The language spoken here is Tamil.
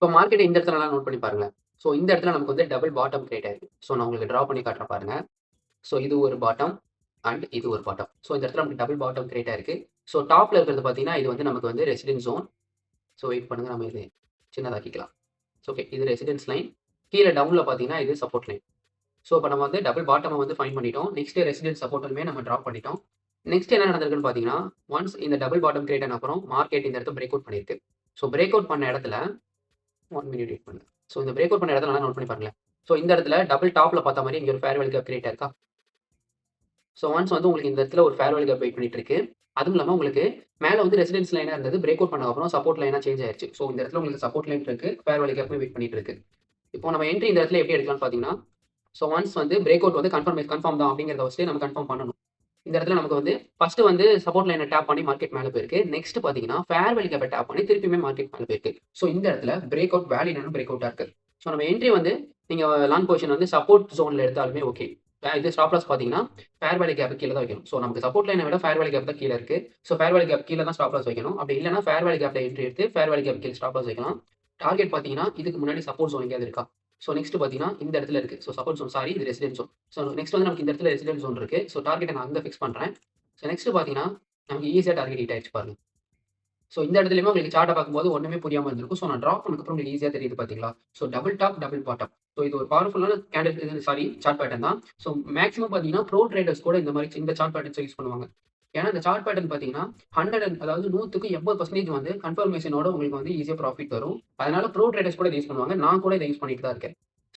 இப்போ மார்க்கெட் இந்த இடத்துலலாம் நோட் பண்ணி பாருங்களேன். ஸோ இந்த இடத்துல நமக்கு வந்து டபுள் பாட்டம் கிரியேட் ஆயிருக்கு. ஸோ நான் உங்களுக்கு டிரா பண்ணி காட்டுறேன் பாருங்க. ஸோ இது ஒரு பாட்டம் அண்ட் இது ஒரு பாட்டம். ஸோ இந்த இடத்துல நமக்கு டபுள் பாட்டம் கிரியேட் ஆயிருக்கு. ஸோ டாப்ல இருக்கிறது பார்த்தீங்கன்னா, இது வந்து நமக்கு வந்து ரெசிடென்ஸ் ஜோன். ஸோ வெயிட் பண்ணுங்க, நம்ம இது சின்னதாக்கிக்கலாம். ஓகே, இது ரெசிடென்ஸ் லைன். கீழ டவுன்ல பார்த்தீங்கன்னா, இது சப்போர்ட் லைன். ஸோ இப்போ நம்ம வந்து டபுள் பாட்டம வந்து ஃபைண்ட் பண்ணிட்டோம். நெக்ஸ்ட் ரெசிடென்ஸ் சப்போர்ட்டுமே நம்ம டிராப் பண்ணிட்டோம். நெக்ஸ்ட் என்ன நடந்திருக்குன்னு பார்த்தீங்கன்னா, ஒன்ஸ் இந்த டபுள் பாட்டம் கிரியேட் ஆன அப்புறம் மார்க்கெட் இந்த இடத்த பிரேக் அவுட் பண்ணியிருக்கு. ஸோ பிரேக் அவுட் பண்ண இடத்துல 1 மினிட் வெயிட் பண்ணுங்க. ஸோ இந்த பிரேக் அவுட் பண்ண இடத்துல நல்லா நோட் பண்ணி பாருங்களேன். ஸோ இந்த இடத்துல டபுள் டாப்ல பார்த்த மாரி இங்க ஒரு ஃபேர் வேல்யூ கேப் கிரியேட் ஆயிருக்கா? ஸோ ஒன்ஸ் வந்து உங்களுக்கு இந்த இடத்துல ஒரு ஃபேர் வேல்யூ கேப் வெயிட் பண்ணிட்டு இருக்கு. அதுவும் இல்லாம உங்களுக்கு மேல வந்து ரெசிடென்ஸ் லைனா இருந்தது. பிரேக் அவுட் பண்ண அப்புறம் சப்போர்ட் லைனா சேஞ்ச் ஆயிருச்சு. ஸோ இந்த இடத்துல உங்களுக்கு சப்போர்ட் லைன் இருக்கு. ஃபேர் வேல்யூ கேப்பும் வெயிட் பண்ணிட்டு இருக்கு. இப்போ நம்ம என்ட்ரி இந்த இடத்துல எப்படி எடுக்கலாம்னு பார்த்தீங்கன்னா, ஸோ ஒன்ஸ் வந்து பிரேக் அவுட் வந்து கன்ஃபார்ம் தான் அப்படிங்கிறத ஃபர்ஸ்ட்டு நம்ம கன்ஃபார்ம் பண்ணணும். இந்த இடத்துல நமக்கு வந்து ஃபர்ஸ்ட்டு வந்து சப்போர்ட் லைன டேப் பண்ணி மார்க்கெட் மேல போயிருக்கு. நெக்ஸ்ட் பார்த்தீங்கன்னா, ஃபேர் வேல்யூ கேப்ப டேப் பண்ணி திருப்பியுமே மார்க்கெட் மேல போயிருக்கு. ஸோ இந்த இடத்துல பிரேக் அவுட் வேலிடான பிரேக் அவுட்டா இருக்கு. ஸோ நம்ம என்ட்ரி வந்து நீங்க லாங் பொசிஷன் வந்து சப்போர்ட் ஜோன்ல எடுத்தாலுமே ஓகே. இது ஸ்டாப் லாஸ் பார்த்தீங்கன்னா, ஃபேர் வேல்யூ கேப்க்கு கீழ தான் வைக்கணும். ஸோ நமக்கு சப்போர்ட் லைன விட ஃபேர் வேல்யூ கேப் தான் கீழ இருக்கு. ஸோ ஃபேர் வேல்யூ கேப் கீழ தான் ஸ்டாப் லாஸ் வைக்கணும். அப்படி இல்லன்னா ஃபேர் வேல்யூ கேப்ல என்ட்ரி எடுத்து ஃபேர் வேல்யூ கேப் கீழ ஸ்டாப் லாஸ் வைக்கலாம். டார்கெட் பார்த்தீங்கன்னா, இதுக்கு முன்னாடி சப்போர்ட் ஜோன் எங்கேயாவது இருக்கா? ஸோ நெக்ஸ்ட் பார்த்தீங்கன்னா, இந்த இடத்துல இருக்கு. ஸோ சப்போர்ட் ஜோன் சாரி இது ரெசிடென்ஸ் ஜோன். ஸோ நெக்ஸ்ட் வந்து நமக்கு இந்த இடத்துல ரெசிடென்ஸ் ஜோன் இருக்கு. ஸோ டார்கெட்ட நான் அங்க ஃபிக்ஸ் பண்றேன். ஸோ நெக்ஸ்ட் பார்த்தீங்கன்னா, நமக்கு ஈஸியா டார்கெட் ஹிட் ஆயிடுச்சு பாருங்க. ஸோ இந்த இடத்துலயுமே உங்களுக்கு சார்ட்ட பார்க்கும்போது ஒண்ணுமே புரியாம இருந்திருக்கும். ஸோ நான் டிராப் பண்ணதுக்கப்புறம் உங்களுக்கு ஈஸியா தெரியுது பார்த்தீங்களா? So double top, double bottom. So இது ஒரு பவர்ஃபுல்லான கேண்டில் சாரி சார்ட் பேட்டர்ன் தான். ஸோ மேக்ஸிமம் பார்த்தீங்கன்னா, ப்ரோ ட்ரேடர்ஸ் கூட இந்த மாரி இந்த சார்ட் பேட்டர்ன்ஸ யூஸ் பண்ணுவாங்க. ஏன்னா இந்த சார்ட் பேட்டர்ன் பார்த்தீங்கன்னா, 100 அதாவது 100க்கு 80% வந்து கன்ஃபர்மேஷனோட உங்களுக்கு வந்து ஈஸியா ப்ராஃபிட் வரும். அதனால ப்ரோ ட்ரேடர்ஸ் கூட இத யூஸ் பண்ணுவாங்க. நான் கூட இத யூஸ் பண்ணிட்டு தான் இருக்கேன்.